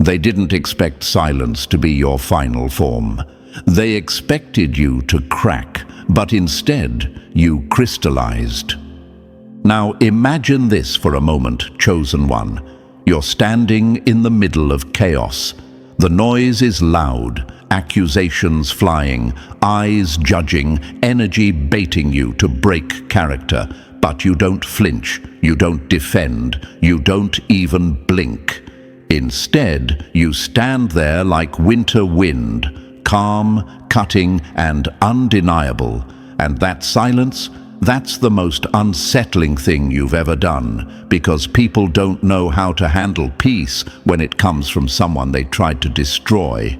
They didn't expect silence to be your final form. They expected you to crack, but instead you crystallized. Now imagine this for a moment, chosen one. You're standing in the middle of chaos. The noise is loud, accusations flying, eyes judging, energy baiting you to break character. But you don't flinch, you don't defend, you don't even blink. Instead, you stand there like winter wind, calm, cutting, and undeniable. And that silence, that's the most unsettling thing you've ever done, because people don't know how to handle peace when it comes from someone they tried to destroy.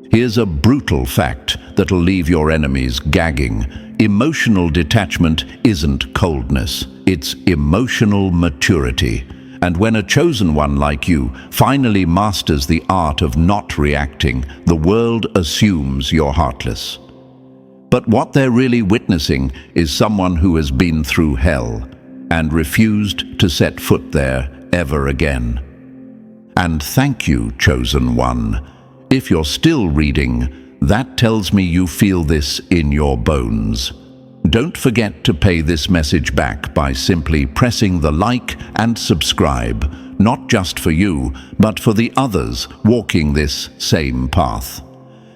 Here's a brutal fact that'll leave your enemies gagging. Emotional detachment isn't coldness, it's emotional maturity. And when a chosen one like you finally masters the art of not reacting, the world assumes you're heartless. But what they're really witnessing is someone who has been through hell and refused to set foot there ever again. And thank you, chosen one. If you're still reading, that tells me you feel this in your bones. Don't forget to pay this message back by simply pressing the like and subscribe, not just for you, but for the others walking this same path.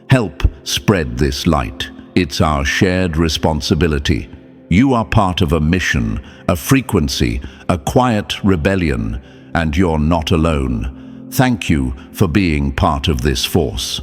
Help spread this light. It's our shared responsibility. You are part of a mission, a frequency, a quiet rebellion, and you're not alone. Thank you for being part of this force.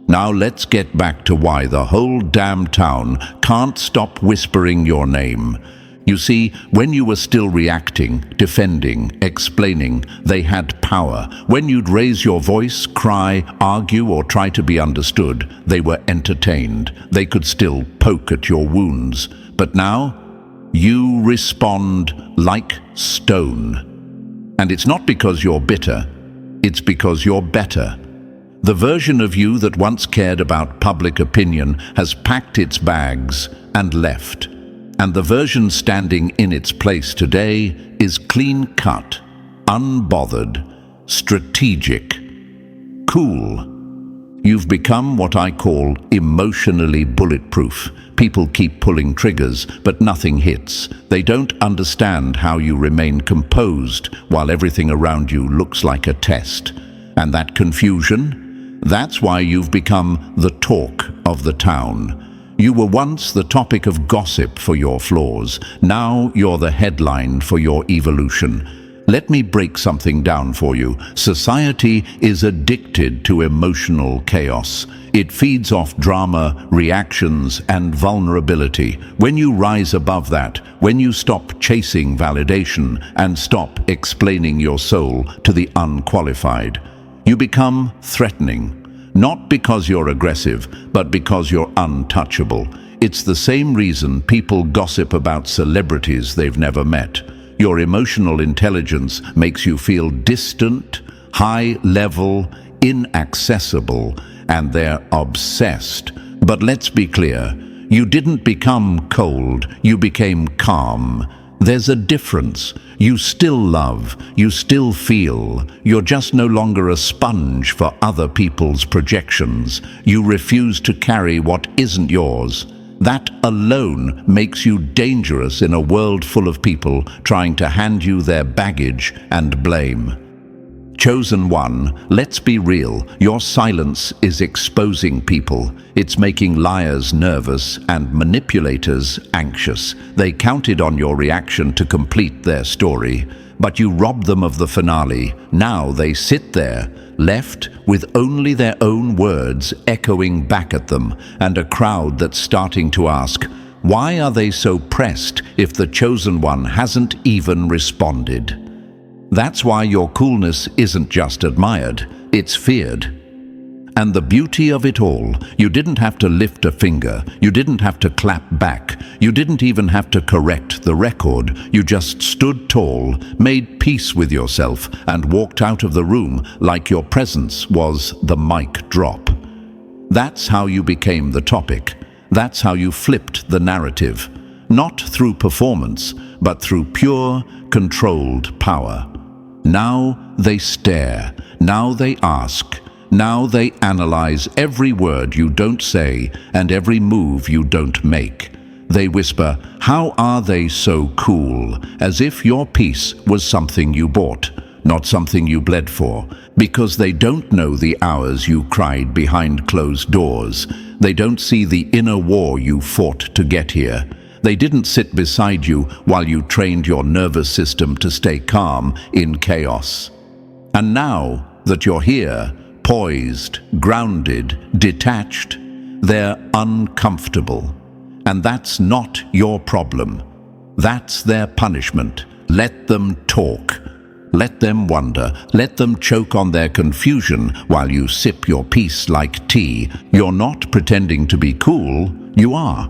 Now let's get back to why the whole damn town can't stop whispering your name. You see, when you were still reacting, defending, explaining, they had power. When you'd raise your voice, cry, argue, or try to be understood, they were entertained. They could still poke at your wounds. But now, you respond like stone. And it's not because you're bitter, it's because you're better. The version of you that once cared about public opinion has packed its bags and left. And the version standing in its place today is clean-cut, unbothered, strategic, cool. You've become what I call emotionally bulletproof. People keep pulling triggers, but nothing hits. They don't understand how you remain composed while everything around you looks like a test. And that confusion? That's why you've become the talk of the town. You were once the topic of gossip for your flaws. Now you're the headline for your evolution. Let me break something down for you. Society is addicted to emotional chaos. It feeds off drama, reactions, and vulnerability. When you rise above that, when you stop chasing validation and stop explaining your soul to the unqualified, you become threatening, not because you're aggressive, but because you're untouchable. It's the same reason people gossip about celebrities they've never met. Your emotional intelligence makes you feel distant, high-level, inaccessible, and they're obsessed. But let's be clear, you didn't become cold, you became calm. There's a difference. You still love, you still feel. You're just no longer a sponge for other people's projections. You refuse to carry what isn't yours. That alone makes you dangerous in a world full of people trying to hand you their baggage and blame. Chosen one, let's be real. Your silence is exposing people. It's making liars nervous and manipulators anxious. They counted on your reaction to complete their story, but you robbed them of the finale. Now they sit there, left with only their own words echoing back at them, and a crowd that's starting to ask, why are they so pressed if the chosen one hasn't even responded? That's why your coolness isn't just admired, it's feared. And the beauty of it all, you didn't have to lift a finger, you didn't have to clap back, you didn't even have to correct the record. You just stood tall, made peace with yourself, and walked out of the room like your presence was the mic drop. That's how you became the topic. That's how you flipped the narrative. Not through performance, but through pure, controlled power. Now they stare. Now they ask. Now they analyze every word you don't say and every move you don't make. They whisper, "How are they so cool?" as if your peace was something you bought, not something you bled for, because they don't know the hours you cried behind closed doors. They don't see the inner war you fought to get here. They didn't sit beside you while you trained your nervous system to stay calm in chaos. And now that you're here, poised, grounded, detached, they're uncomfortable. And that's not your problem. That's their punishment. Let them talk. Let them wonder. Let them choke on their confusion while you sip your peace like tea. You're not pretending to be cool. You are.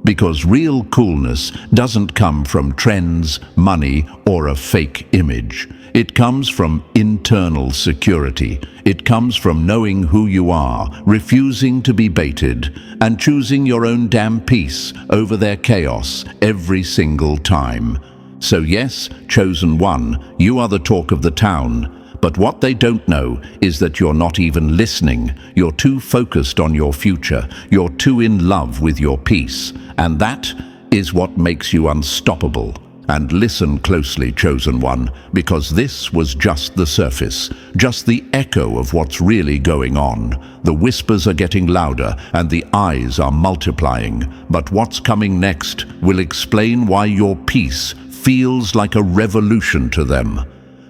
Because real coolness doesn't come from trends, money, or a fake image. It comes from internal security. It comes from knowing who you are, refusing to be baited, and choosing your own damn peace over their chaos every single time. So yes, chosen one, you are the talk of the town. But what they don't know is that you're not even listening. You're too focused on your future. You're too in love with your peace. And that is what makes you unstoppable. And listen closely, chosen one, because this was just the surface, just the echo of what's really going on. The whispers are getting louder and the eyes are multiplying. But what's coming next will explain why your peace feels like a revolution to them.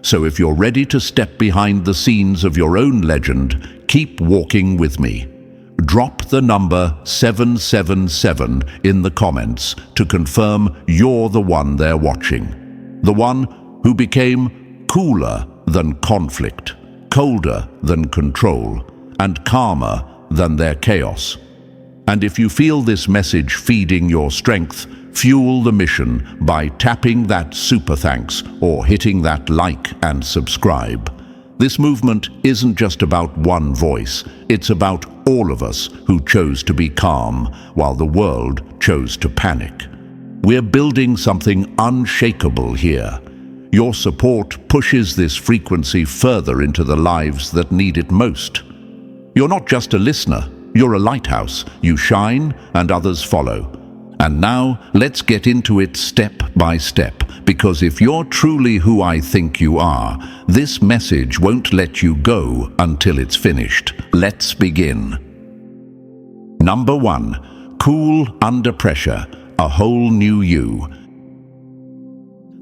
So if you're ready to step behind the scenes of your own legend, keep walking with me. Drop the number 777 in the comments to confirm you're the one they're watching. The one who became cooler than conflict, colder than control, and calmer than their chaos. And if you feel this message feeding your strength, fuel the mission by tapping that super thanks or hitting that like and subscribe. This movement isn't just about one voice, it's about all of us who chose to be calm while the world chose to panic. We're building something unshakable here. Your support pushes this frequency further into the lives that need it most. You're not just a listener, you're a lighthouse. You shine and others follow. And now, let's get into it step by step, because if you're truly who I think you are, this message won't let you go until it's finished. Let's begin. Number 1. Cool under pressure, a whole new you.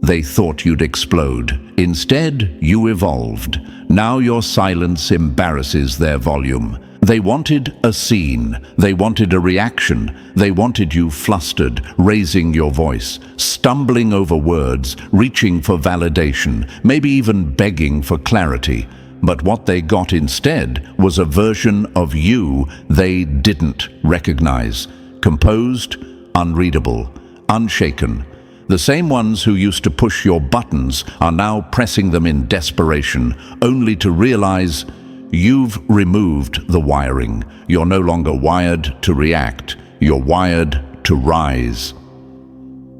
They thought you'd explode. Instead, you evolved. Now your silence embarrasses their volume. They wanted a scene, they wanted a reaction, they wanted you flustered, raising your voice, stumbling over words, reaching for validation, maybe even begging for clarity. But what they got instead was a version of you they didn't recognize. Composed, unreadable, unshaken. The same ones who used to push your buttons are now pressing them in desperation, only to realize you've removed the wiring. You're no longer wired to react. You're wired to rise.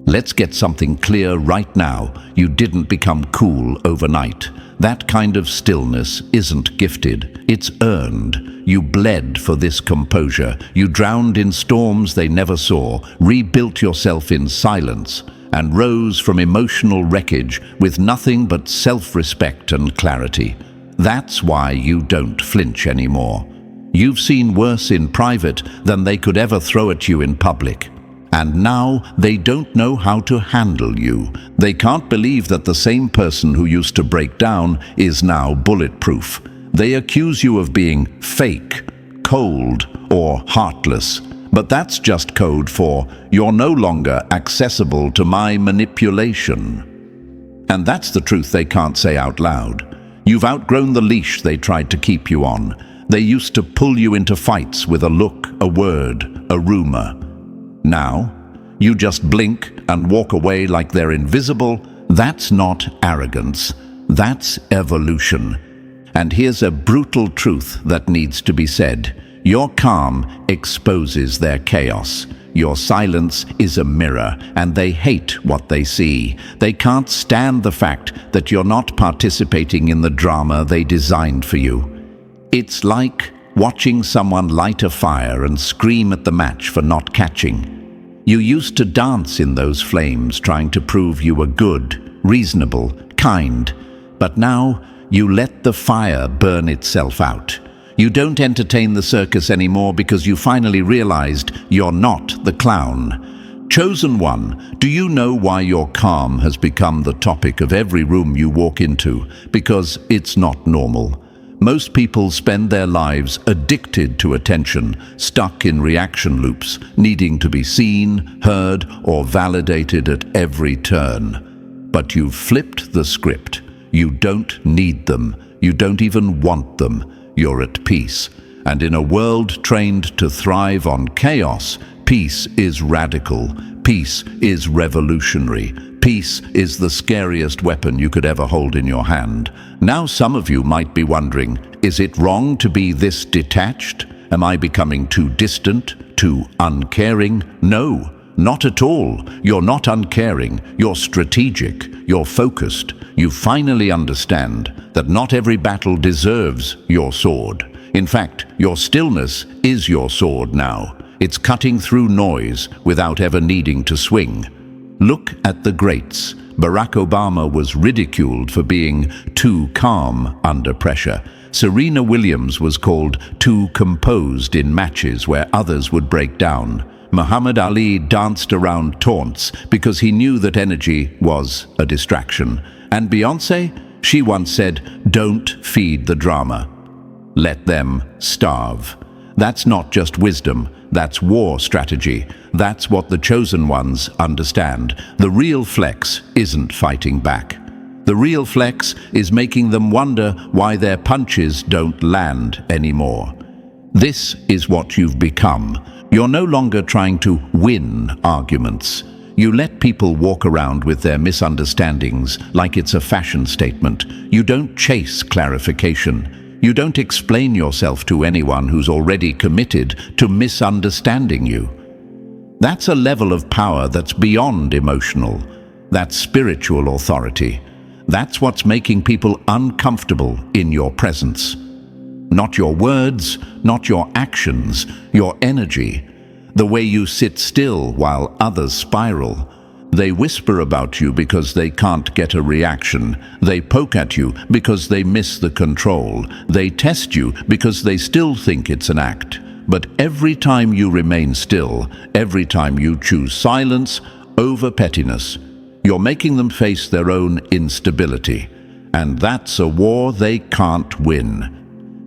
Let's get something clear right now. You didn't become cool overnight. That kind of stillness isn't gifted. It's earned. You bled for this composure. You drowned in storms they never saw, rebuilt yourself in silence, and rose from emotional wreckage with nothing but self-respect and clarity. That's why you don't flinch anymore. You've seen worse in private than they could ever throw at you in public. And now they don't know how to handle you. They can't believe that the same person who used to break down is now bulletproof. They accuse you of being fake, cold, or heartless. But that's just code for you're no longer accessible to my manipulation. And that's the truth they can't say out loud. You've outgrown the leash they tried to keep you on. They used to pull you into fights with a look, a word, a rumor. Now, you just blink and walk away like they're invisible. That's not arrogance. That's evolution. And here's a brutal truth that needs to be said. Your calm exposes their chaos. your silence is a mirror, and they hate what they see. They can't stand the fact that you're not participating in the drama they designed for you. It's like watching someone light a fire and scream at the match for not catching. You used to dance in those flames, trying to prove you were good, reasonable, kind, but now you let the fire burn itself out. You don't entertain the circus anymore because you finally realized you're not the clown. Chosen one, do you know why your calm has become the topic of every room you walk into? Because it's not normal. Most people spend their lives addicted to attention, stuck in reaction loops, needing to be seen, heard, or validated at every turn. But you've flipped the script. You don't need them. You don't even want them. You're at peace. And in a world trained to thrive on chaos, peace is radical. Peace is revolutionary. Peace is the scariest weapon you could ever hold in your hand. Now some of you might be wondering, is it wrong to be this detached? Am I becoming too distant, too uncaring? No, not at all. You're not uncaring. You're strategic. You're focused. You finally understand that not every battle deserves your sword. In fact, your stillness is your sword now. It's cutting through noise without ever needing to swing. Look at the greats. Barack Obama was ridiculed for being too calm under pressure. Serena Williams was called too composed in matches where others would break down. Muhammad Ali danced around taunts because he knew that energy was a distraction. And Beyoncé, she once said, "Don't feed the drama. Let them starve." That's not just wisdom, that's war strategy. That's what the chosen ones understand. The real flex isn't fighting back. The real flex is making them wonder why their punches don't land anymore. This is what you've become. You're no longer trying to win arguments. You let people walk around with their misunderstandings like it's a fashion statement. You don't chase clarification. You don't explain yourself to anyone who's already committed to misunderstanding you. That's a level of power that's beyond emotional. That's spiritual authority. That's what's making people uncomfortable in your presence. Not your words, not your actions, your energy. The way you sit still while others spiral. They whisper about you because they can't get a reaction. They poke at you because they miss the control. They test you because they still think it's an act. But every time you remain still, every time you choose silence over pettiness, you're making them face their own instability. And that's a war they can't win.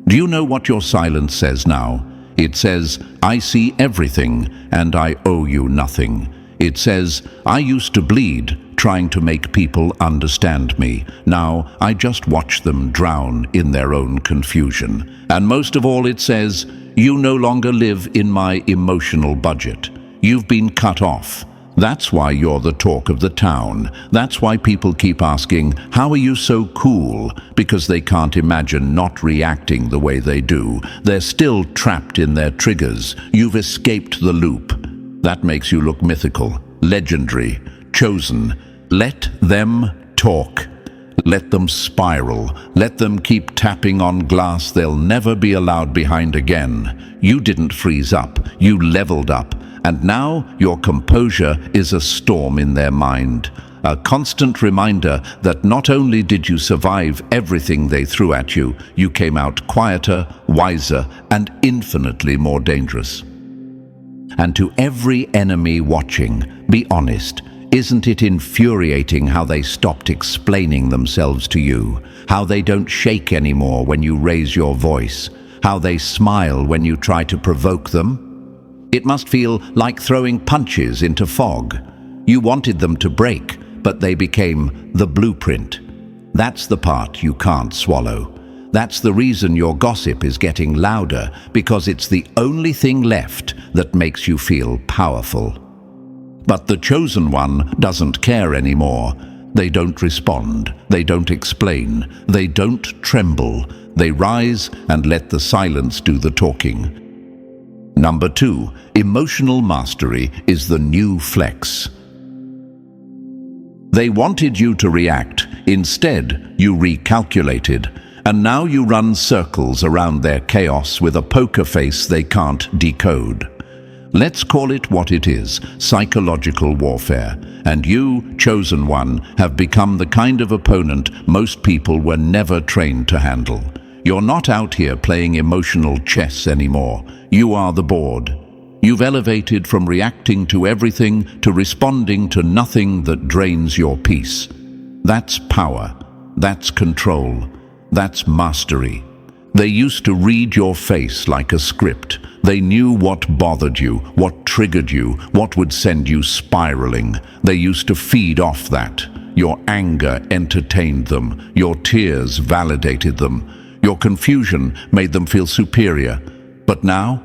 Do you know what your silence says now? It says, "I see everything and I owe you nothing." It says, "I used to bleed trying to make people understand me. Now I just watch them drown in their own confusion." And most of all it says, "You no longer live in my emotional budget. You've been cut off." That's why you're the talk of the town. That's why people keep asking, "How are you so cool?" Because they can't imagine not reacting the way they do. They're still trapped in their triggers. You've escaped the loop. That makes you look mythical, legendary, chosen. Let them talk. Let them spiral. Let them keep tapping on glass they'll never be allowed behind again. You didn't freeze up. You leveled up. And now your composure is a storm in their mind. A constant reminder that not only did you survive everything they threw at you, you came out quieter, wiser, and infinitely more dangerous. And to every enemy watching, be honest. Isn't it infuriating how they stopped explaining themselves to you? How they don't shake anymore when you raise your voice? How they smile when you try to provoke them? It must feel like throwing punches into fog. You wanted them to break, but they became the blueprint. That's the part you can't swallow. That's the reason your gossip is getting louder, because it's the only thing left that makes you feel powerful. But the chosen one doesn't care anymore. They don't respond. They don't explain. They don't tremble. They rise and let the silence do the talking. Number 2, emotional mastery is the new flex. They wanted you to react. Instead, you recalculated. And now you run circles around their chaos with a poker face they can't decode. Let's call it what it is, psychological warfare. And you, chosen one, have become the kind of opponent most people were never trained to handle. You're not out here playing emotional chess anymore. You are the board. You've elevated from reacting to everything to responding to nothing that drains your peace. That's power. That's control. That's mastery. They used to read your face like a script. They knew what bothered you, what triggered you, what would send you spiraling. They used to feed off that. Your anger entertained them. Your tears validated them. Your confusion made them feel superior. But now,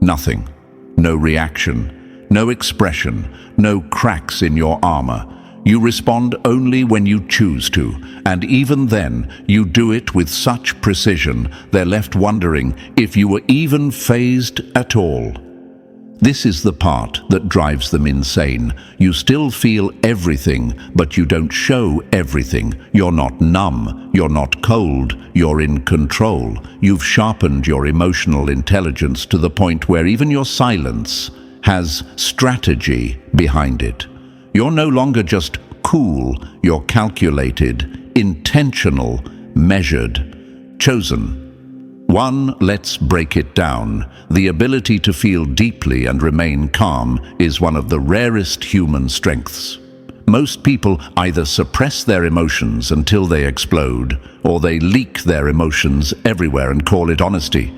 nothing. No reaction, no expression, no cracks in your armor. You respond only when you choose to, and even then, you do it with such precision, they're left wondering if you were even fazed at all. This is the part that drives them insane. You still feel everything, but you don't show everything. You're not numb, you're not cold, you're in control. You've sharpened your emotional intelligence to the point where even your silence has strategy behind it. You're no longer just cool, you're calculated, intentional, measured, chosen. One, let's break it down. The ability to feel deeply and remain calm is one of the rarest human strengths. Most people either suppress their emotions until they explode, or they leak their emotions everywhere and call it honesty.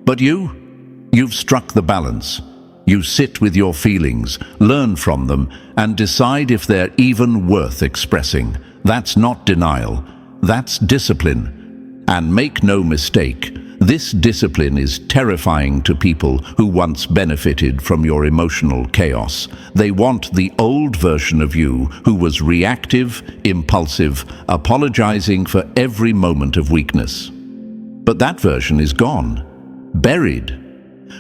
But you've struck the balance. You sit with your feelings, learn from them, and decide if they're even worth expressing. That's not denial. That's discipline. And make no mistake, this discipline is terrifying to people who once benefited from your emotional chaos. They want the old version of you who was reactive, impulsive, apologizing for every moment of weakness. But that version is gone, buried,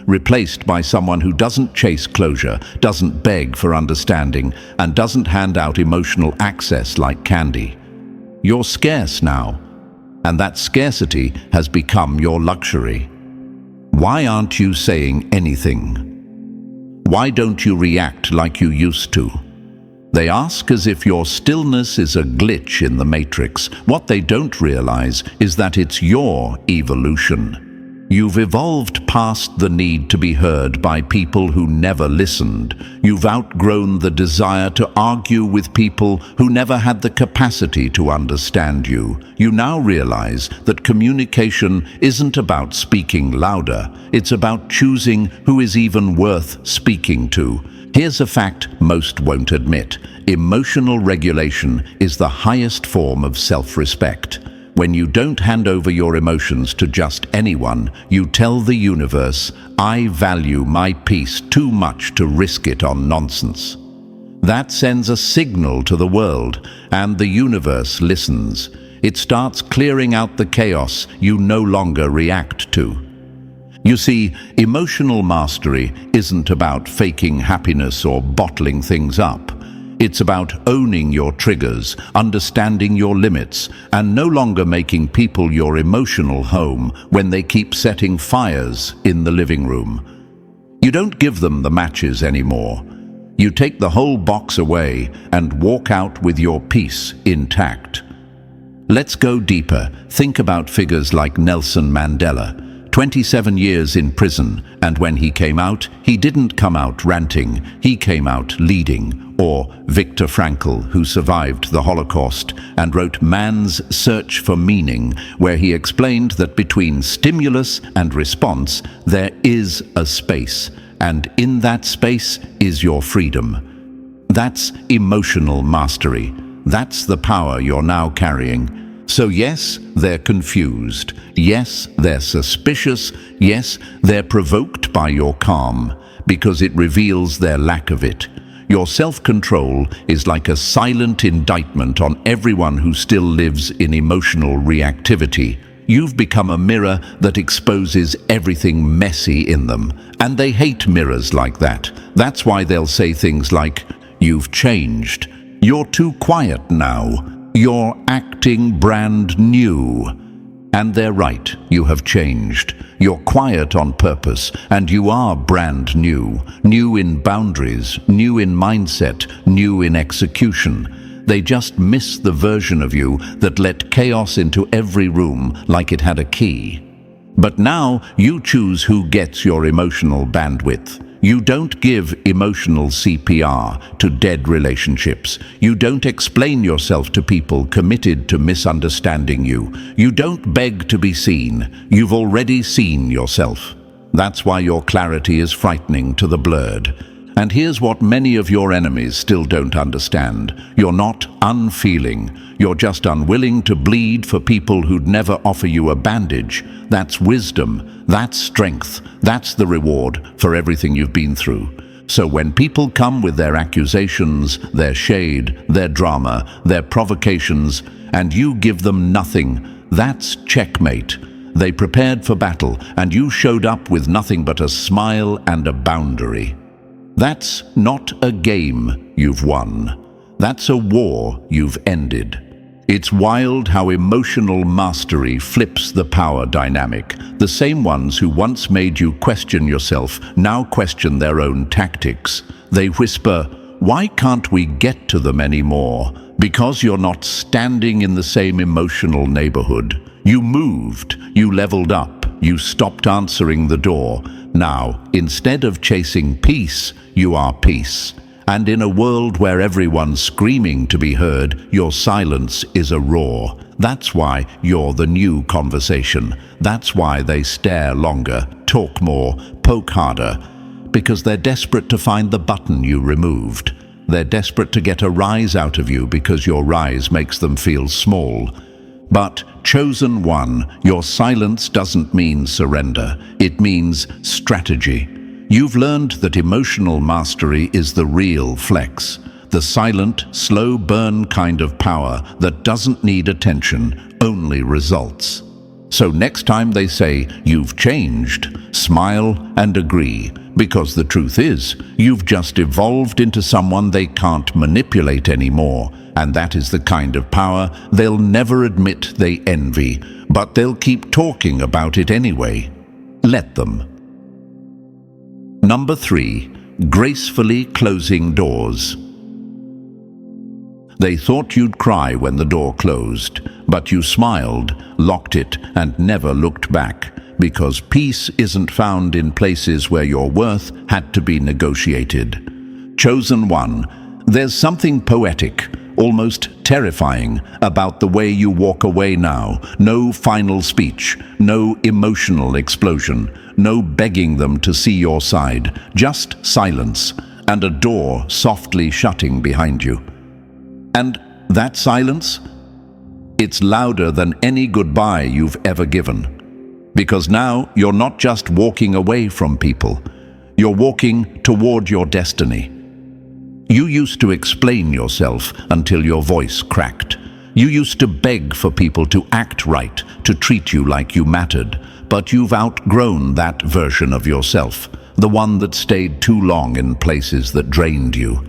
replaced by someone who doesn't chase closure, doesn't beg for understanding, and doesn't hand out emotional access like candy. You're scarce now, and that scarcity has become your luxury. Why aren't you saying anything? Why don't you react like you used to? They ask as if your stillness is a glitch in the matrix. What they don't realize is that it's your evolution. You've evolved past the need to be heard by people who never listened. You've outgrown the desire to argue with people who never had the capacity to understand you. You now realize that communication isn't about speaking louder. It's about choosing who is even worth speaking to. Here's a fact most won't admit. Emotional regulation is the highest form of self-respect. When you don't hand over your emotions to just anyone, you tell the universe, I value my peace too much to risk it on nonsense. That sends a signal to the world, and the universe listens. It starts clearing out the chaos you no longer react to. You see, emotional mastery isn't about faking happiness or bottling things up. It's about owning your triggers, understanding your limits, and no longer making people your emotional home when they keep setting fires in the living room. You don't give them the matches anymore. You take the whole box away and walk out with your peace intact. Let's go deeper. Think about figures like Nelson Mandela. 27 years in prison, and when he came out, he didn't come out ranting, he came out leading. Or Viktor Frankl, who survived the Holocaust and wrote Man's Search for Meaning, where he explained that between stimulus and response, there is a space, and in that space is your freedom. That's emotional mastery. That's the power you're now carrying. So yes, they're confused. Yes, they're suspicious. Yes, they're provoked by your calm, because it reveals their lack of it. Your self-control is like a silent indictment on everyone who still lives in emotional reactivity. you've become a mirror that exposes everything messy in them. And they hate mirrors like that. That's why they'll say things like, "You've changed. You're too quiet now. You're acting brand new." And they're right, you have changed. You're quiet on purpose, and you are brand new. New in boundaries, new in mindset, new in execution. They just miss the version of you that let chaos into every room like it had a key. But now you choose who gets your emotional bandwidth. You don't give emotional CPR to dead relationships. You don't explain yourself to people committed to misunderstanding you. You don't beg to be seen. You've already seen yourself. That's why your clarity is frightening to the blurred. And here's what many of your enemies still don't understand. You're not unfeeling. You're just unwilling to bleed for people who'd never offer you a bandage. That's wisdom. That's strength. That's the reward for everything you've been through. So when people come with their accusations, their shade, their drama, their provocations, and you give them nothing, that's checkmate. They prepared for battle, and you showed up with nothing but a smile and a boundary. That's not a game you've won. That's a war you've ended. It's wild how emotional mastery flips the power dynamic. The same ones who once made you question yourself now question their own tactics. They whisper, "Why can't we get to them anymore?" Because you're not standing in the same emotional neighborhood. You moved, you leveled up, you stopped answering the door. Now, instead of chasing peace, you are peace. And in a world where everyone's screaming to be heard, your silence is a roar. That's why you're the new conversation. That's why they stare longer, talk more, poke harder. Because they're desperate to find the button you removed. They're desperate to get a rise out of you because your rise makes them feel small. But, chosen one, your silence doesn't mean surrender. It means strategy. You've learned that emotional mastery is the real flex, the silent, slow burn kind of power that doesn't need attention, only results. So next time they say, "You've changed," smile and agree, because the truth is, you've just evolved into someone they can't manipulate anymore, and that is the kind of power they'll never admit they envy, but they'll keep talking about it anyway. Let them. Number 3, gracefully closing doors. They thought you'd cry when the door closed, but you smiled, locked it, and never looked back, because peace isn't found in places where your worth had to be negotiated. Chosen one, there's something poetic, almost terrifying, about the way you walk away now. No final speech, no emotional explosion, no begging them to see your side, just silence, and a door softly shutting behind you. And that silence? It's louder than any goodbye you've ever given. Because now you're not just walking away from people, you're walking toward your destiny. You used to explain yourself until your voice cracked. You used to beg for people to act right, to treat you like you mattered. But you've outgrown that version of yourself, the one that stayed too long in places that drained you.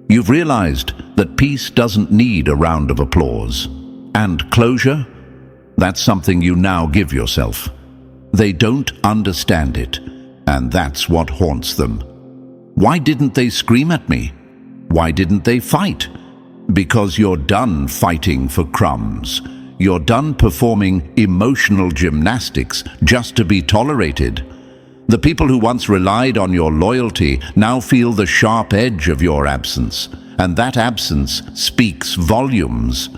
You've realized that peace doesn't need a round of applause. And closure? That's something you now give yourself. They don't understand it, and that's what haunts them. Why didn't they scream at me? Why didn't they fight? Because you're done fighting for crumbs. You're done performing emotional gymnastics just to be tolerated. The people who once relied on your loyalty now feel the sharp edge of your absence, and that absence speaks volumes.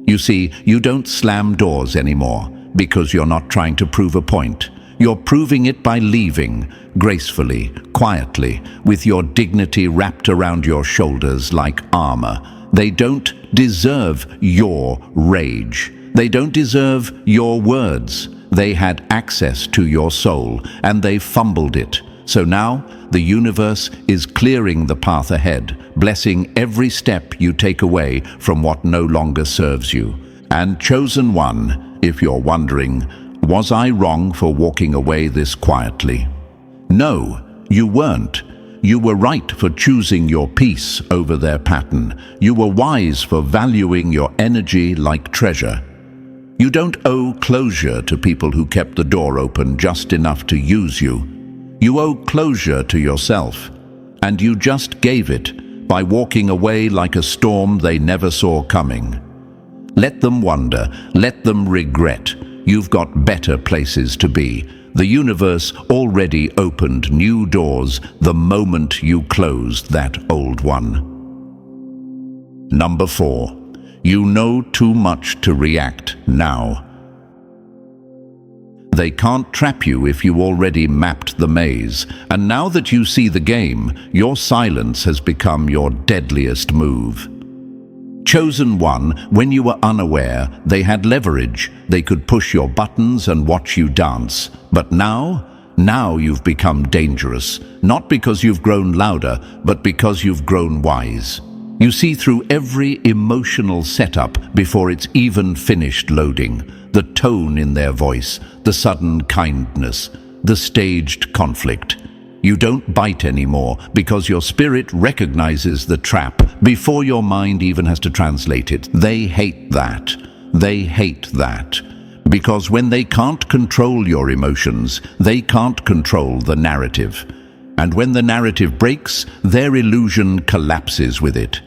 You see, you don't slam doors anymore because you're not trying to prove a point. You're proving it by leaving, gracefully, quietly, with your dignity wrapped around your shoulders like armor. They don't deserve your rage. They don't deserve your words. They had access to your soul, and they fumbled it. So now, the universe is clearing the path ahead, blessing every step you take away from what no longer serves you. And chosen one, if you're wondering, was I wrong for walking away this quietly? No, you weren't. You were right for choosing your peace over their pattern. You were wise for valuing your energy like treasure. You don't owe closure to people who kept the door open just enough to use you. You owe closure to yourself, and you just gave it by walking away like a storm they never saw coming. Let them wonder, let them regret. You've got better places to be. The universe already opened new doors the moment you closed that old one. Number 4. You know too much to react now. They can't trap you if you already mapped the maze, and now that you see the game, your silence has become your deadliest move. Chosen one, when you were unaware, they had leverage. They could push your buttons and watch you dance. But now you've become dangerous, not because you've grown louder, but because you've grown wise. You see through every emotional setup before it's even finished loading. The tone in their voice, the sudden kindness, the staged conflict. You don't bite anymore because your spirit recognizes the trap before your mind even has to translate it. They hate that. They hate that. Because when they can't control your emotions, they can't control the narrative. And when the narrative breaks, their illusion collapses with it.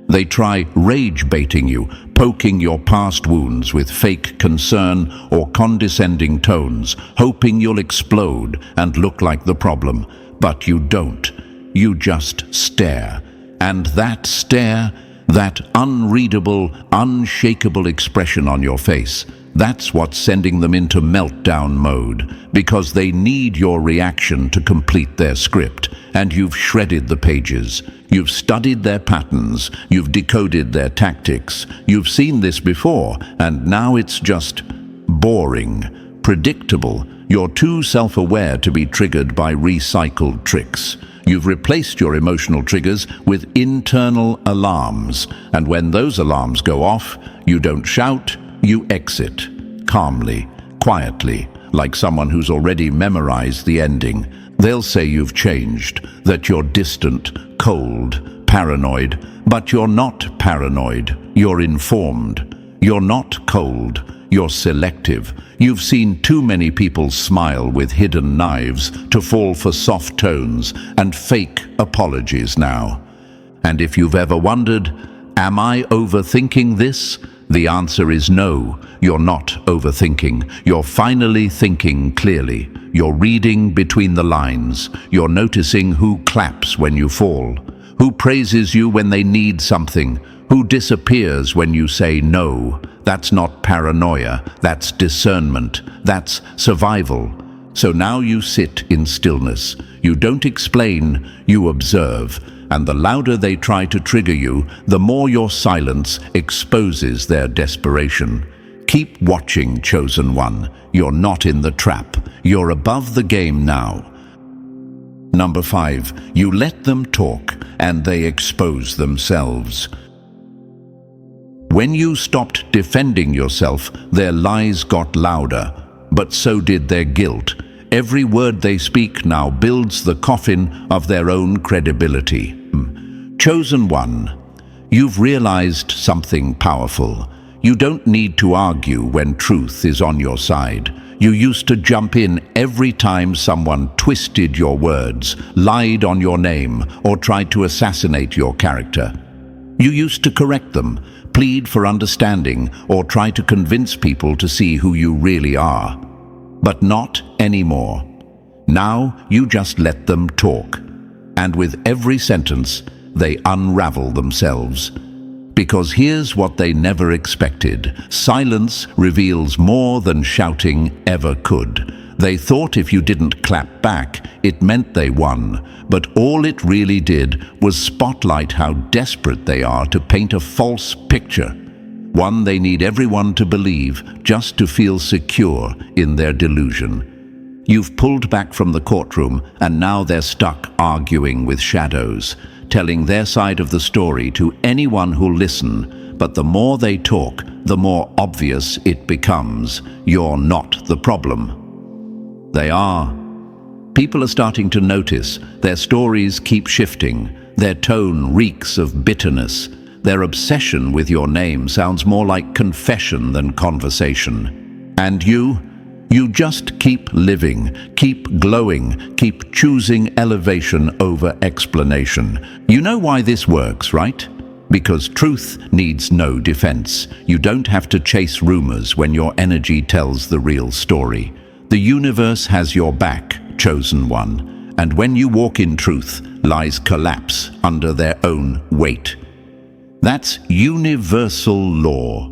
They try rage-baiting you, poking your past wounds with fake concern or condescending tones, hoping you'll explode and look like the problem. But you don't. You just stare. And that stare, that unreadable, unshakable expression on your face, that's what's sending them into meltdown mode, because they need your reaction to complete their script, and you've shredded the pages. You've studied their patterns, you've decoded their tactics, you've seen this before, and now it's just boring, predictable. You're too self-aware to be triggered by recycled tricks. You've replaced your emotional triggers with internal alarms, and when those alarms go off, you don't shout, you exit, calmly, quietly, like someone who's already memorized the ending. They'll say you've changed, that you're distant, cold, paranoid, but you're not paranoid, you're informed. You're not cold, you're selective. You've seen too many people smile with hidden knives to fall for soft tones and fake apologies now. And if you've ever wondered, am I overthinking this? The answer is no, you're not overthinking. You're finally thinking clearly. You're reading between the lines. You're noticing who claps when you fall, who praises you when they need something, who disappears when you say no. That's not paranoia, that's discernment, that's survival. So now you sit in stillness. You don't explain, you observe. And the louder they try to trigger you, the more your silence exposes their desperation. Keep watching, chosen one. You're not in the trap. You're above the game now. Number 5, you let them talk, and they expose themselves. When you stopped defending yourself, their lies got louder, but so did their guilt. Every word they speak now builds the coffin of their own credibility. Chosen one, you've realized something powerful. You don't need to argue when truth is on your side. You used to jump in every time someone twisted your words, lied on your name, or tried to assassinate your character. You used to correct them, plead for understanding, or try to convince people to see who you really are. But not anymore. Now you just let them talk. And with every sentence, they unravel themselves. Because here's what they never expected. Silence reveals more than shouting ever could. They thought if you didn't clap back, it meant they won. But all it really did was spotlight how desperate they are to paint a false picture. One they need everyone to believe just to feel secure in their delusion. You've pulled back from the courtroom, and now they're stuck arguing with shadows. telling their side of the story to anyone who'll listen, but the more they talk, the more obvious it becomes. You're not the problem. They are. People are starting to notice. Their stories keep shifting. Their tone reeks of bitterness. Their obsession with your name sounds more like confession than conversation. And you just keep living, keep glowing, keep choosing elevation over explanation. You know why this works, right? Because truth needs no defense. You don't have to chase rumors when your energy tells the real story. The universe has your back, chosen one. And when you walk in truth, lies collapse under their own weight. That's universal law.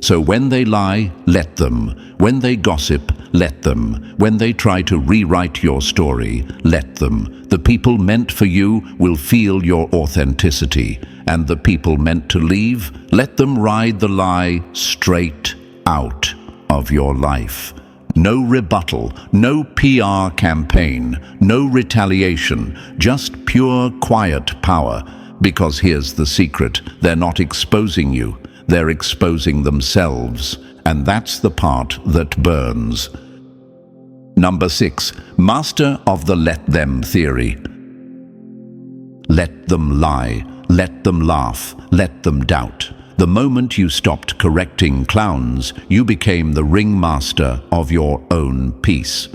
So when they lie, let them. When they gossip, let them. When they try to rewrite your story, let them. The people meant for you will feel your authenticity, and the people meant to leave, let them ride the lie straight out of your life. No rebuttal, no PR campaign, no retaliation, just pure quiet power. Because here's the secret, they're not exposing you. They're exposing themselves, and that's the part that burns. Number 6, master of the let them theory. Let them lie, let them laugh, let them doubt. The moment you stopped correcting clowns, you became the ringmaster of your own peace.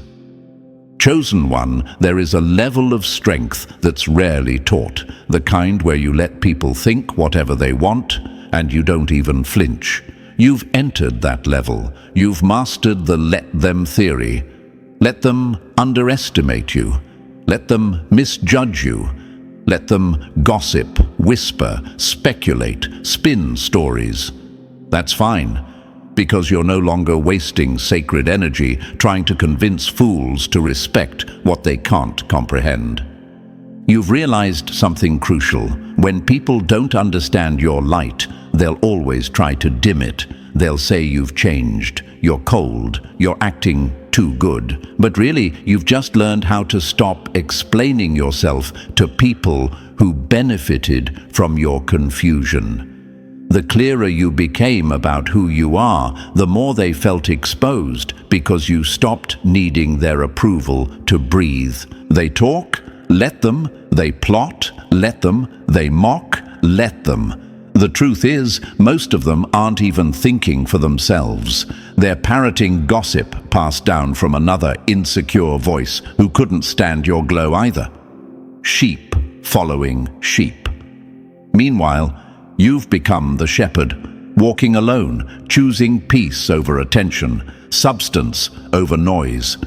Chosen one, there is a level of strength that's rarely taught, the kind where you let people think whatever they want, and you don't even flinch. You've entered that level. You've mastered the let them theory. Let them underestimate you. Let them misjudge you. Let them gossip, whisper, speculate, spin stories. That's fine, because you're no longer wasting sacred energy trying to convince fools to respect what they can't comprehend. You've realized something crucial. When people don't understand your light, they'll always try to dim it. They'll say you've changed, you're cold, you're acting too good. But really, you've just learned how to stop explaining yourself to people who benefited from your confusion. The clearer you became about who you are, the more they felt exposed because you stopped needing their approval to breathe. They talk, let them. They plot, let them. They mock, let them. The truth is, most of them aren't even thinking for themselves. They're parroting gossip passed down from another insecure voice who couldn't stand your glow either. Sheep following sheep. Meanwhile, you've become the shepherd, walking alone, choosing peace over attention, substance over noise.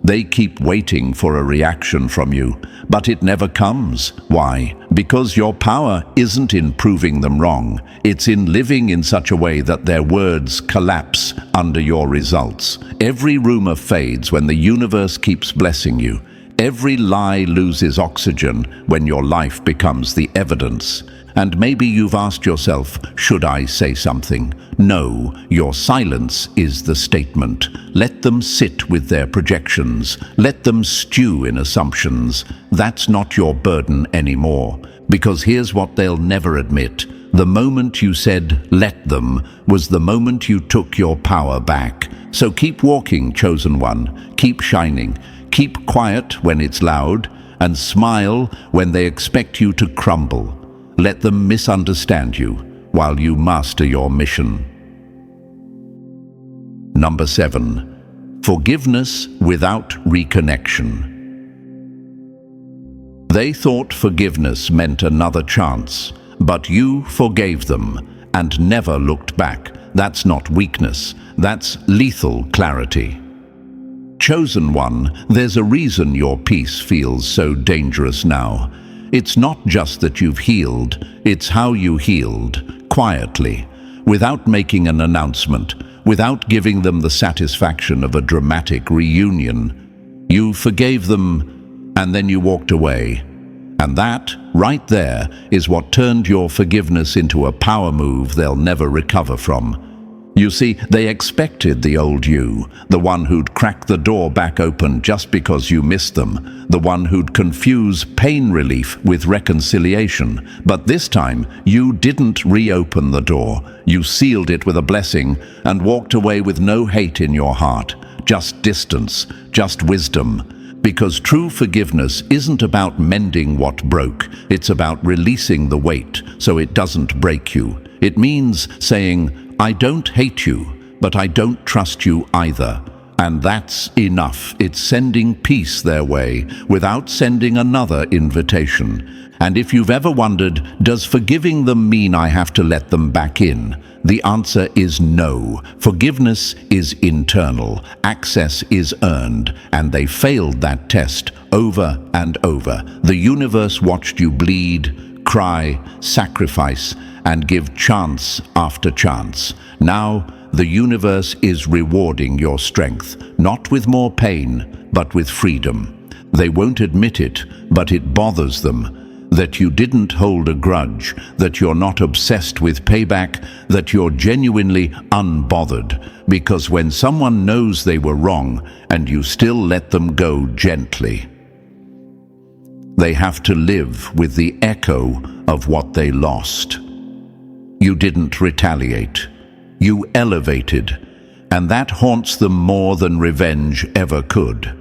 They keep waiting for a reaction from you, but it never comes. Why? Because your power isn't in proving them wrong. It's in living in such a way that their words collapse under your results. Every rumor fades when the universe keeps blessing you. Every lie loses oxygen when your life becomes the evidence. And maybe you've asked yourself, should I say something? No, your silence is the statement. Let them sit with their projections. Let them stew in assumptions. That's not your burden anymore. Because here's what they'll never admit. The moment you said, let them, was the moment you took your power back. So keep walking, chosen one. Keep shining. Keep quiet when it's loud, and smile when they expect you to crumble. Let them misunderstand you while you master your mission. Number 7, forgiveness without reconnection. They thought forgiveness meant another chance, but you forgave them and never looked back. That's not weakness, that's lethal clarity. Chosen one, there's a reason your peace feels so dangerous now. It's not just that you've healed, it's how you healed, quietly, without making an announcement, without giving them the satisfaction of a dramatic reunion. You forgave them, and then you walked away. And that, right there, is what turned your forgiveness into a power move they'll never recover from. You see, they expected the old you, the one who'd crack the door back open just because you missed them, the one who'd confuse pain relief with reconciliation. But this time, you didn't reopen the door. You sealed it with a blessing and walked away with no hate in your heart, just distance, just wisdom. Because true forgiveness isn't about mending what broke, it's about releasing the weight so it doesn't break you. It means saying, I don't hate you, but I don't trust you either. And that's enough. It's sending peace their way without sending another invitation. And if you've ever wondered, does forgiving them mean I have to let them back in? The answer is no. Forgiveness is internal. Access is earned. And they failed that test over and over. The universe watched you bleed, cry, sacrifice, and give chance after chance. Now, the universe is rewarding your strength, not with more pain, but with freedom. They won't admit it, but it bothers them. That you didn't hold a grudge, that you're not obsessed with payback, that you're genuinely unbothered. Because when someone knows they were wrong, and you still let them go gently, they have to live with the echo of what they lost. You didn't retaliate. You elevated, and that haunts them more than revenge ever could.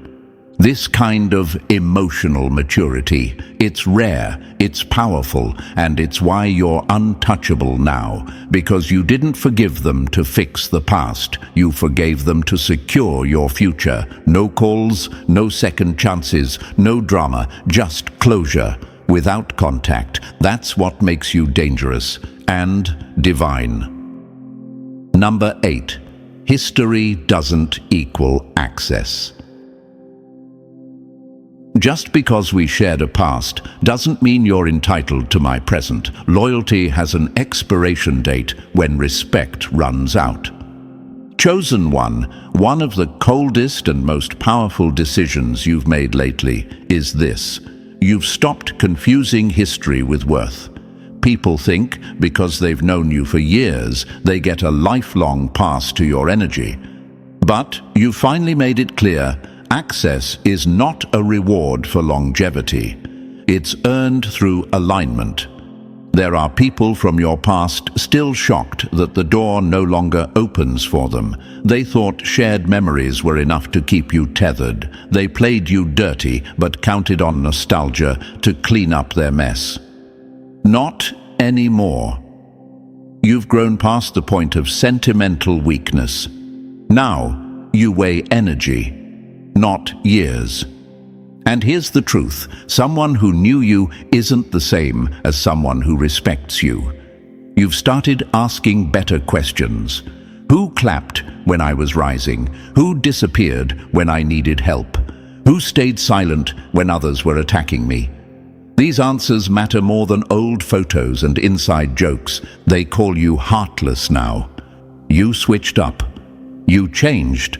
This kind of emotional maturity, it's rare, it's powerful, and it's why you're untouchable now, because you didn't forgive them to fix the past. You forgave them to secure your future. No calls, no second chances, no drama, just closure, without contact. That's what makes you dangerous and divine. Number 8. History doesn't equal access. Just because we shared a past doesn't mean you're entitled to my present. Loyalty has an expiration date when respect runs out. Chosen one of the coldest and most powerful decisions you've made lately is this. You've stopped confusing history with worth. People think because they've known you for years, they get a lifelong pass to your energy. But you finally made it clear, access is not a reward for longevity. It's earned through alignment. There are people from your past still shocked that the door no longer opens for them. They thought shared memories were enough to keep you tethered. They played you dirty, but counted on nostalgia to clean up their mess. Not anymore. You've grown past the point of sentimental weakness. Now you weigh energy, not years. And here's the truth. Someone who knew you isn't the same as someone who respects you. You've started asking better questions. Who clapped when I was rising? Who disappeared when I needed help? Who stayed silent when others were attacking me? These answers matter more than old photos and inside jokes. They call you heartless now. You switched up. You changed.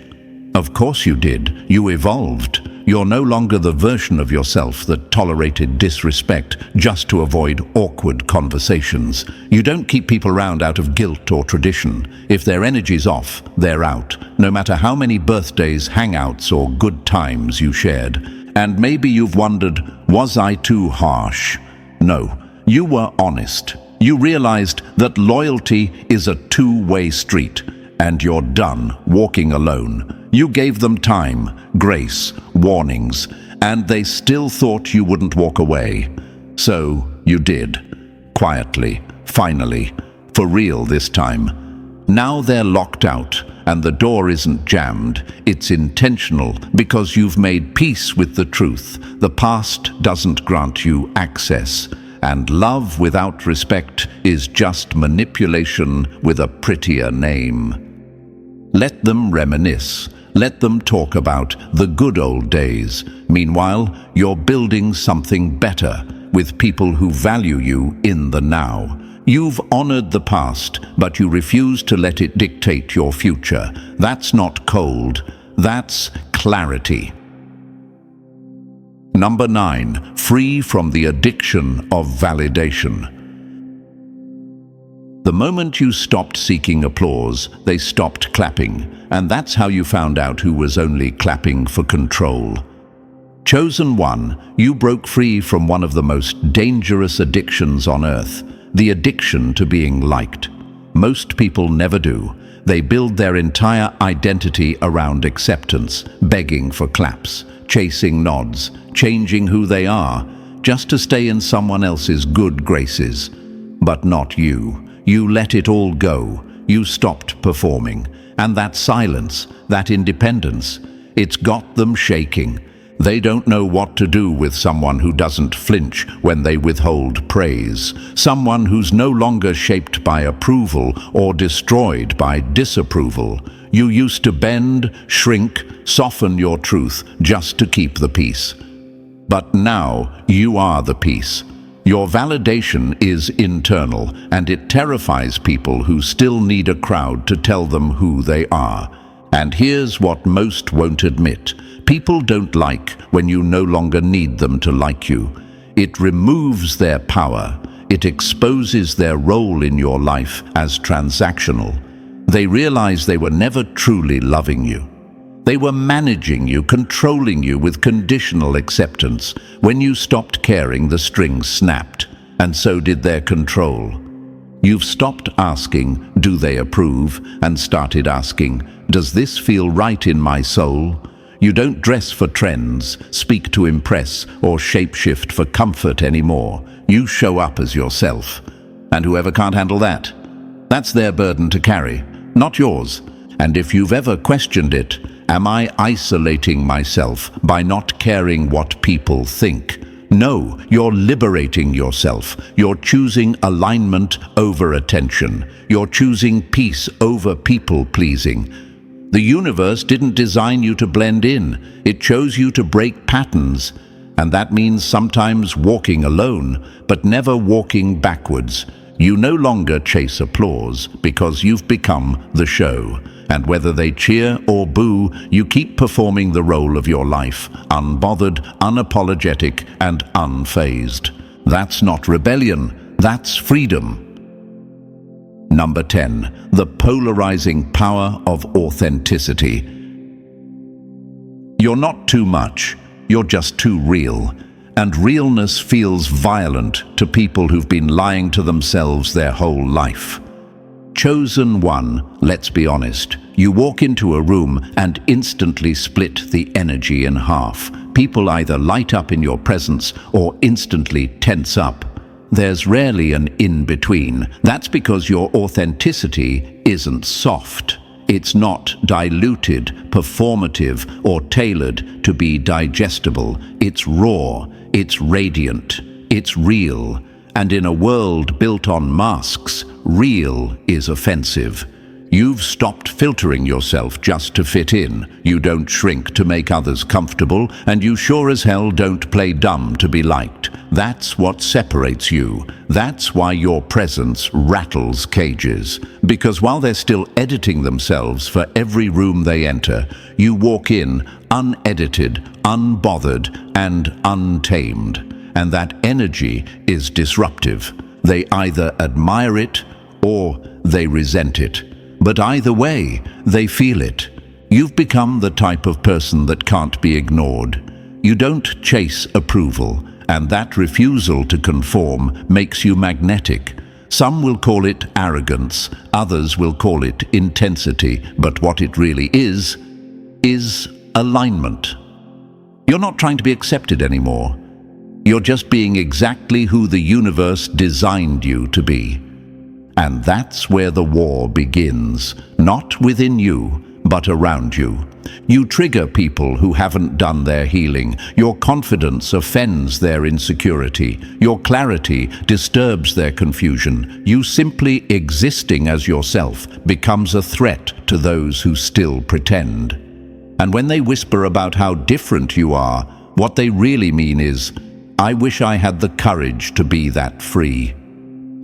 Of course you did. You evolved. You're no longer the version of yourself that tolerated disrespect just to avoid awkward conversations. You don't keep people around out of guilt or tradition. If their energy's off, they're out, no matter how many birthdays, hangouts, or good times you shared. And maybe you've wondered, was I too harsh? No, you were honest. You realized that loyalty is a two-way street, and you're done walking alone. You gave them time, grace, warnings, and they still thought you wouldn't walk away. So you did. Quietly, finally, for real this time. Now they're locked out, and the door isn't jammed. It's intentional because you've made peace with the truth. The past doesn't grant you access, and love without respect is just manipulation with a prettier name. Let them reminisce. Let them talk about the good old days. Meanwhile, you're building something better with people who value you in the now. You've honored the past, but you refuse to let it dictate your future. That's not cold. That's clarity. Number 9, free from the addiction of validation. The moment you stopped seeking applause, they stopped clapping, and that's how you found out who was only clapping for control. Chosen one, you broke free from one of the most dangerous addictions on earth, the addiction to being liked. Most people never do. They build their entire identity around acceptance, begging for claps, chasing nods, changing who they are, just to stay in someone else's good graces. But not you. You let it all go. You stopped performing. And that silence, that independence, it's got them shaking. They don't know what to do with someone who doesn't flinch when they withhold praise, someone who's no longer shaped by approval or destroyed by disapproval. You used to bend, shrink, soften your truth just to keep the peace. But now you are the peace. Your validation is internal, and it terrifies people who still need a crowd to tell them who they are. And here's what most won't admit. People don't like when you no longer need them to like you. It removes their power. It exposes their role in your life as transactional. They realize they were never truly loving you. They were managing you, controlling you with conditional acceptance. When you stopped caring, the strings snapped, and so did their control. You've stopped asking, do they approve, and started asking, does this feel right in my soul? You don't dress for trends, speak to impress, or shapeshift for comfort anymore. You show up as yourself. And whoever can't handle that, that's their burden to carry, not yours. And if you've ever questioned it, am I isolating myself by not caring what people think? No, you're liberating yourself. You're choosing alignment over attention. You're choosing peace over people-pleasing. The universe didn't design you to blend in. It chose you to break patterns. And that means sometimes walking alone, but never walking backwards. You no longer chase applause because you've become the show. And whether they cheer or boo, you keep performing the role of your life, unbothered, unapologetic, and unfazed. That's not rebellion, that's freedom. Number 10, the polarizing power of authenticity. You're not too much, you're just too real. And realness feels violent to people who've been lying to themselves their whole life. Chosen one, let's be honest. You walk into a room and instantly split the energy in half. People either light up in your presence or instantly tense up. There's rarely an in-between. That's because your authenticity isn't soft. It's not diluted, performative, or tailored to be digestible. It's raw, it's radiant, it's real. And in a world built on masks, real is offensive. You've stopped filtering yourself just to fit in. You don't shrink to make others comfortable, and you sure as hell don't play dumb to be liked. That's what separates you. That's why your presence rattles cages. Because while they're still editing themselves for every room they enter, you walk in unedited, unbothered, and untamed. And that energy is disruptive. They either admire it or they resent it. But either way, they feel it. You've become the type of person that can't be ignored. You don't chase approval, and that refusal to conform makes you magnetic. Some will call it arrogance, others will call it intensity, but what it really is alignment. You're not trying to be accepted anymore. You're just being exactly who the universe designed you to be. And that's where the war begins, not within you, but around you. You trigger people who haven't done their healing. Your confidence offends their insecurity. Your clarity disturbs their confusion. You simply existing as yourself becomes a threat to those who still pretend. And when they whisper about how different you are, what they really mean is, I wish I had the courage to be that free.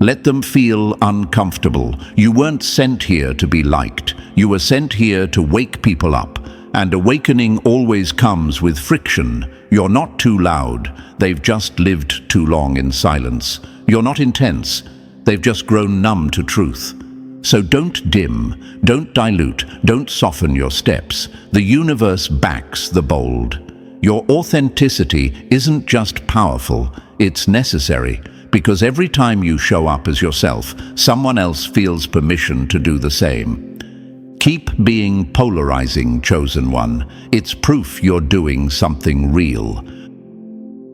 Let them feel uncomfortable. You weren't sent here to be liked. You were sent here to wake people up. And awakening always comes with friction. You're not too loud. They've just lived too long in silence. You're not intense. They've just grown numb to truth. So don't dim, don't dilute, don't soften your steps. The universe backs the bold. Your authenticity isn't just powerful, it's necessary, because every time you show up as yourself, someone else feels permission to do the same. Keep being polarizing, chosen one. It's proof you're doing something real.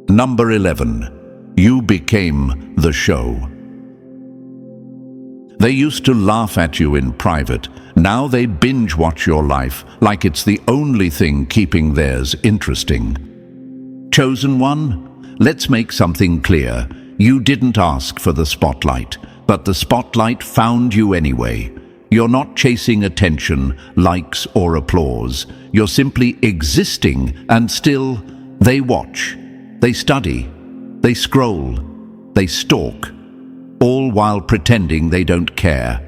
Number 11. You became the show. They used to laugh at you in private. Now they binge watch your life like it's the only thing keeping theirs interesting. Chosen one, let's make something clear. You didn't ask for the spotlight, but the spotlight found you anyway. You're not chasing attention, likes, or applause. You're simply existing, and still, they watch, they study, they scroll, they stalk, all while pretending they don't care.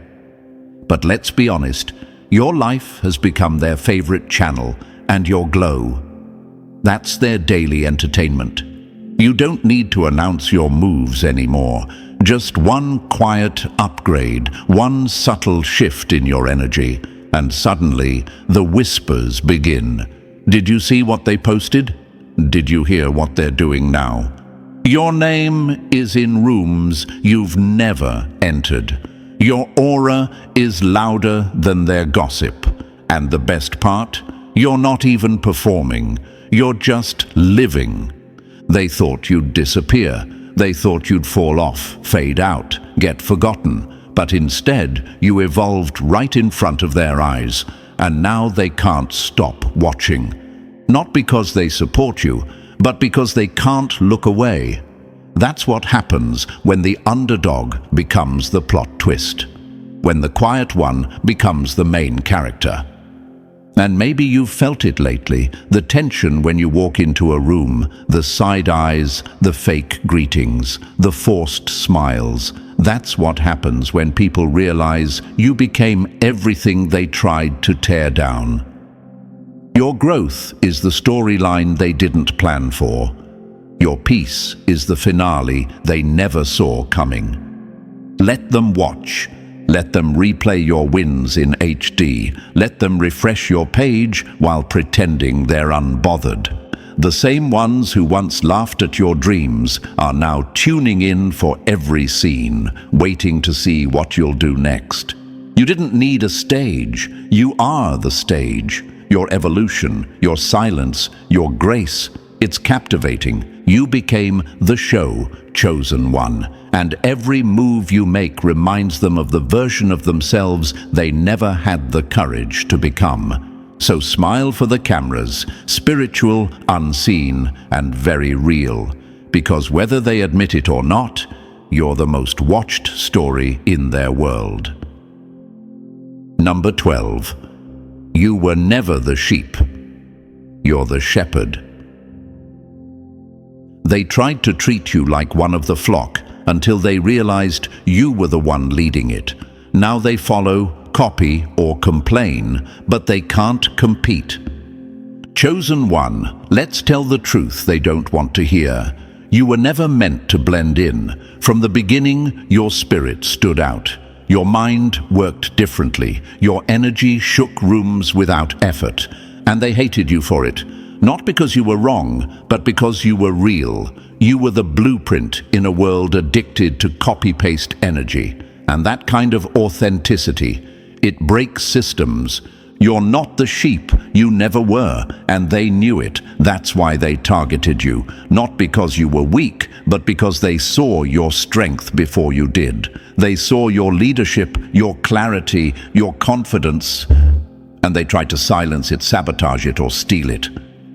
But let's be honest, your life has become their favorite channel, and your glow. That's their daily entertainment. You don't need to announce your moves anymore. Just one quiet upgrade, one subtle shift in your energy, and suddenly the whispers begin. Did you see what they posted? Did you hear what they're doing now? Your name is in rooms you've never entered. Your aura is louder than their gossip. And the best part? You're not even performing. You're just living. They thought you'd disappear. They thought you'd fall off, fade out, get forgotten. But instead, you evolved right in front of their eyes. And now they can't stop watching. Not because they support you, but because they can't look away. That's what happens when the underdog becomes the plot twist. When the quiet one becomes the main character. And maybe you've felt it lately, the tension when you walk into a room, the side eyes, the fake greetings, the forced smiles. That's what happens when people realize you became everything they tried to tear down. Your growth is the storyline they didn't plan for. Your peace is the finale they never saw coming. Let them watch. Let them replay your wins in HD. Let them refresh your page while pretending they're unbothered. The same ones who once laughed at your dreams are now tuning in for every scene, waiting to see what you'll do next. You didn't need a stage. You are the stage. Your evolution, your silence, your grace. It's captivating. You became the show, chosen one. And every move you make reminds them of the version of themselves they never had the courage to become. So smile for the cameras, spiritual, unseen, and very real. Because whether they admit it or not, you're the most watched story in their world. Number 12. You were never the sheep. You're the shepherd. They tried to treat you like one of the flock until they realized you were the one leading it. Now they follow, copy, or complain, but they can't compete. Chosen one, let's tell the truth they don't want to hear. You were never meant to blend in. From the beginning, your spirit stood out. Your mind worked differently. Your energy shook rooms without effort. And they hated you for it. Not because you were wrong, but because you were real. You were the blueprint in a world addicted to copy-paste energy. And that kind of authenticity, it breaks systems. You're not the sheep, you never were, and they knew it. That's why they targeted you. Not because you were weak, but because they saw your strength before you did. They saw your leadership, your clarity, your confidence, and they tried to silence it, sabotage it, or steal it.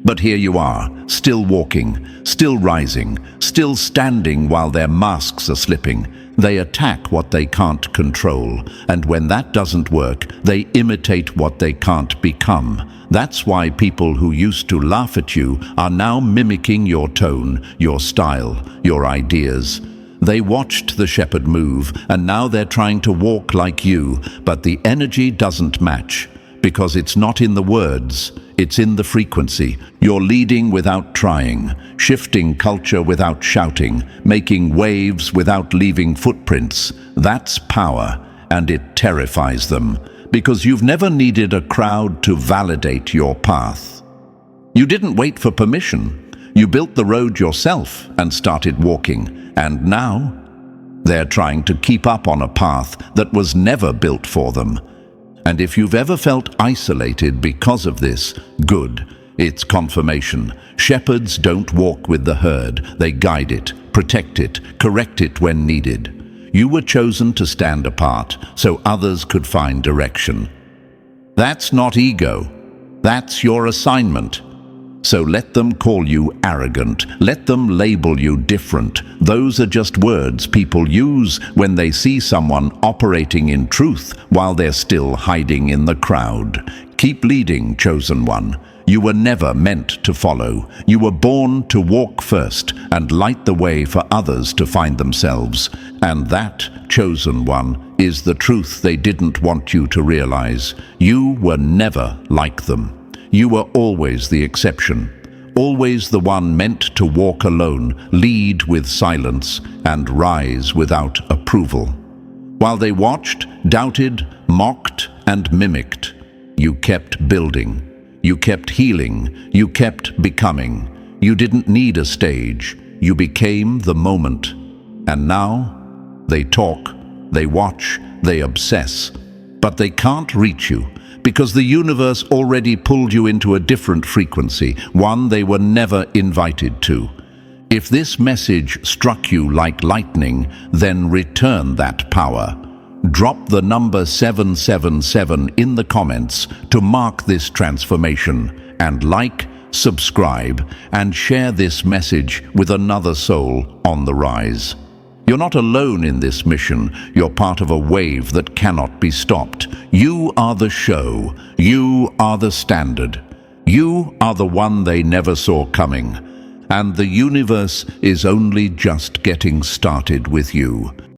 But here you are, still walking, still rising, still standing while their masks are slipping. They attack what they can't control, and when that doesn't work, they imitate what they can't become. That's why people who used to laugh at you are now mimicking your tone, your style, your ideas. They watched the shepherd move, and now they're trying to walk like you, but the energy doesn't match. because it's not in the words, it's in the frequency. You're leading without trying, shifting culture without shouting, making waves without leaving footprints. That's power, and it terrifies them, because you've never needed a crowd to validate your path. You didn't wait for permission. You built the road yourself and started walking, and now they're trying to keep up on a path that was never built for them. And if you've ever felt isolated because of this, good, it's confirmation. Shepherds don't walk with the herd, they guide it, protect it, correct it when needed. You were chosen to stand apart so others could find direction. That's not ego, that's your assignment. So let them call you arrogant, let them label you different. Those are just words people use when they see someone operating in truth while they're still hiding in the crowd. Keep leading, chosen one. You were never meant to follow. You were born to walk first and light the way for others to find themselves. And that, chosen one, is the truth they didn't want you to realize. You were never like them. You were always the exception, always the one meant to walk alone, lead with silence, and rise without approval. While they watched, doubted, mocked, and mimicked, you kept building, you kept healing, you kept becoming. You didn't need a stage, you became the moment. And now, they talk, they watch, they obsess, but they can't reach you, because the universe already pulled you into a different frequency, one they were never invited to. If this message struck you like lightning, then return that power. Drop the number 777 in the comments to mark this transformation, and like, subscribe, and share this message with another soul on the rise. You're not alone in this mission. You're part of a wave that cannot be stopped. You are the show. You are the standard. You are the one they never saw coming. And the universe is only just getting started with you.